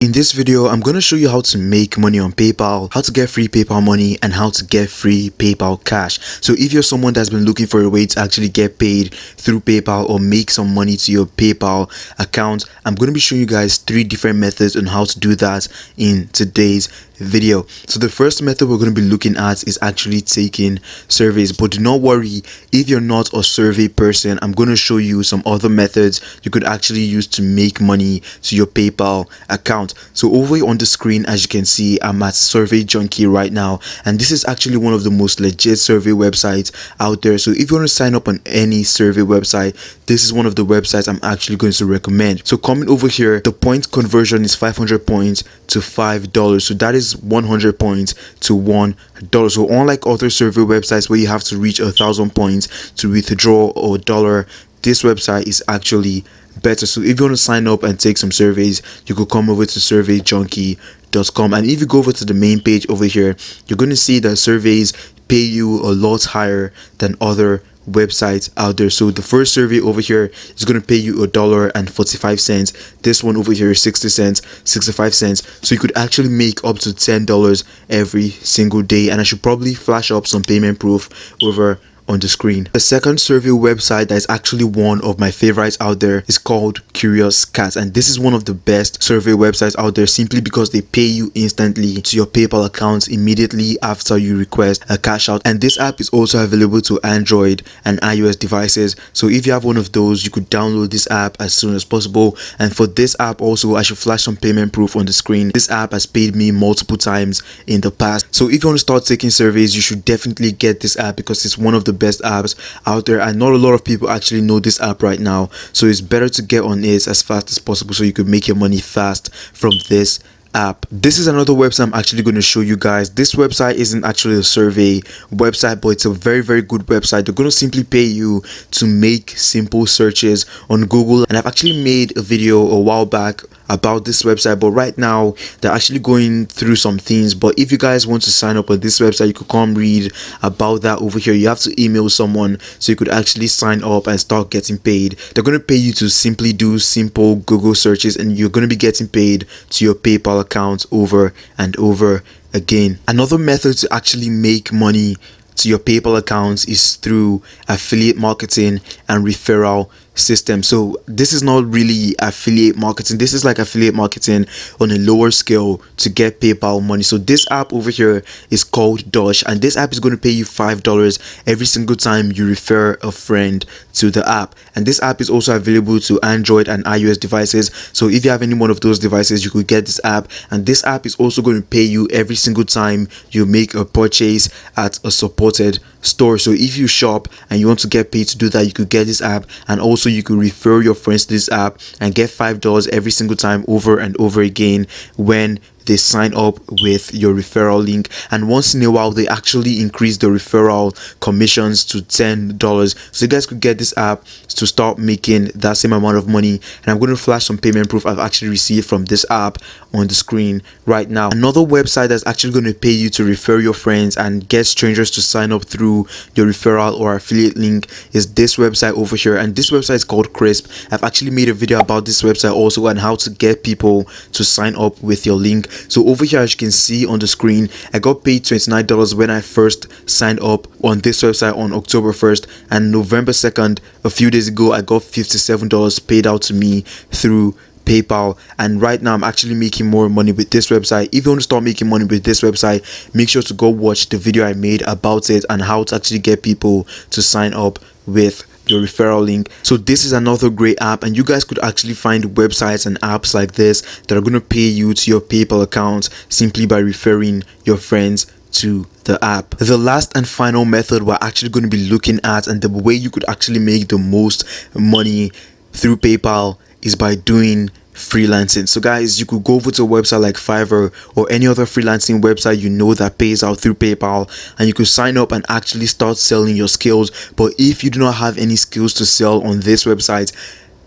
In this video, I'm going to show you how to make money on PayPal, how to get free PayPal money, and how to get free PayPal cash. So if you're someone that's been looking for a way to actually get paid through PayPal or make some money to your PayPal account, I'm going to be showing you guys 3 different methods on how to do that in today's video. So the first method we're going to be looking at is actually taking surveys, but do not worry if you're not a survey person. I'm going to show you some other methods you could actually use to make money to your PayPal account. So over on the screen, as you can see, I'm at Survey Junkie right now, and this is actually one of the most legit survey websites out there. So if you want to sign up on any survey website, this is one of the websites I'm actually going to recommend. So coming over here, the point conversion is 500 points to $5, so that is 100 points to $1. So unlike other survey websites where you have to reach 1,000 points to withdraw a dollar, this website is actually better. So if you want to sign up and take some surveys, you could come over to surveyjunkie.com, and if you go over to the main page over here, you're going to see that surveys pay you a lot higher than other websites out there. So the first survey over here is going to pay you $1.45. This one over here is 60 cents, 65 cents. So you could actually make up to $10 every single day, and I should probably flash up some payment proof over on the screen. The second survey website that is actually one of my favorites out there is called Curious Cat, and this is one of the best survey websites out there simply because they pay you instantly to your PayPal account immediately after you request a cash out. And this app is also available to Android and iOS devices, so if you have one of those, you could download this app as soon as possible. And for this app also, I should flash some payment proof on the screen. This app has paid me multiple times in the past. So if you want to start taking surveys, you should definitely get this app because it's one of the best apps out there, and not a lot of people actually know this app right now. So it's better to get on it as fast as possible so you could make your money fast from this app. This is another website I'm actually going to show you guys. This website isn't actually a survey website, but it's a very good website. They're going to simply pay you to make simple searches on Google, and I've actually made a video a while back about this website, but right now they're actually going through some things. But if you guys want to sign up on this website, you could come read about that over here. You have to email someone so you could actually sign up and start getting paid. They're going to pay you to simply do simple Google searches, and you're going to be getting paid to your PayPal account over and over again. Another method to actually make money to your PayPal accounts is through affiliate marketing and referral system. So this is not really affiliate marketing, this is like affiliate marketing on a lower scale to get PayPal money. So this app over here is called Dosh, and this app is going to pay you $5 every single time you refer a friend to the app. And this app is also available to Android and iOS devices, so if you have any one of those devices, you could get this app. And this app is also going to pay you every single time you make a purchase at a supported store. So if you shop and you want to get paid to do that, you could get this app, and also you could refer your friends to this app and get $5 every single time over and over again when they sign up with your referral link. And once in a while they actually increase the referral commissions to $10, so you guys could get this app to start making that same amount of money. And I'm going to flash some payment proof I've actually received from this app on the screen right now. Another website that's actually going to pay you to refer your friends and get strangers to sign up through your referral or affiliate link is this website over here, and this website is called Crisp. I've actually made a video about this website also and how to get people to sign up with your link. So over here, as you can see on the screen, I got paid $29 when I first signed up on this website on October 1st, and November 2nd, a few days ago, I got $57 paid out to me through PayPal. And right now I'm actually making more money with this website. If you want to start making money with this website, make sure to go watch the video I made about it and how to actually get people to sign up with your referral link. So this is another great app, and you guys could actually find websites and apps like this that are going to pay you to your PayPal account simply by referring your friends to the app. The last and final method we're actually going to be looking at, and the way you could actually make the most money through PayPal, is by doing freelancing. So guys, you could go over to a website like Fiverr or any other freelancing website you know that pays out through PayPal, and you could sign up and actually start selling your skills. But if you do not have any skills to sell on this website,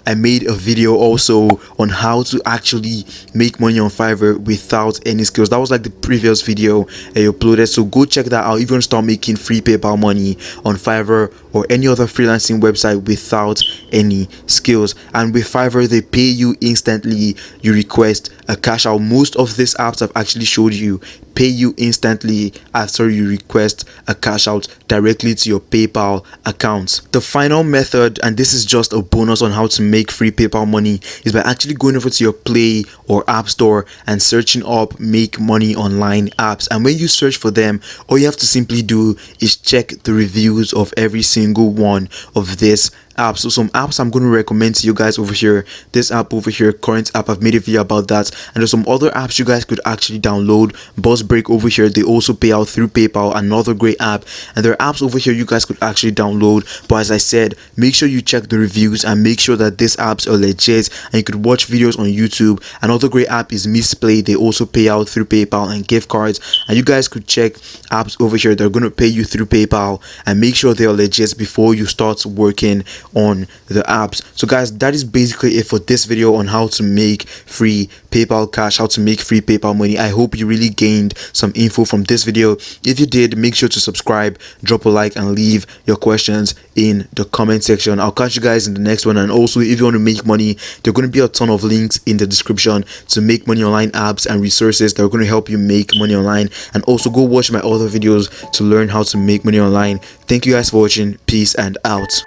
I made a video also on how to actually make money on Fiverr without any skills. That was like the previous video I uploaded, so go check that out if you want to start making free PayPal money on Fiverr or any other freelancing website without any skills. And with Fiverr, they pay you instantly. You request a cash out. Most of these apps I've actually showed you pay you instantly after you request a cash out directly to your PayPal account. The final method, and this is just a bonus on how to make free PayPal money, is by actually going over to your Play or App Store and searching up make money online apps. And when you search for them, all you have to simply do is check the reviews of every single one of this apps. So some apps I'm going to recommend to you guys over here, this app over here, Current app, I've made a video about that, and there's some other apps you guys could actually download. Boss Break over here, they also pay out through PayPal, another great app, and there are apps over here you guys could actually download. But as I said, make sure you check the reviews and make sure that these apps are legit, and you could watch videos on YouTube. Another great app is Misplay, they also pay out through PayPal and gift cards, and you guys could check apps over here that are going to pay you through PayPal and make sure they are legit before you start working on the apps. So guys, that is basically it for this video on how to make free PayPal cash, how to make free PayPal money. I hope you really gained some info from this video. If you did, make sure to subscribe, drop a like, and leave your questions in the comment section. I'll catch you guys in the next one. And also, if you want to make money, there are going to be a ton of links in the description to make money online apps and resources that are going to help you make money online. And also go watch my other videos to learn how to make money online. Thank you guys for watching. Peace and out.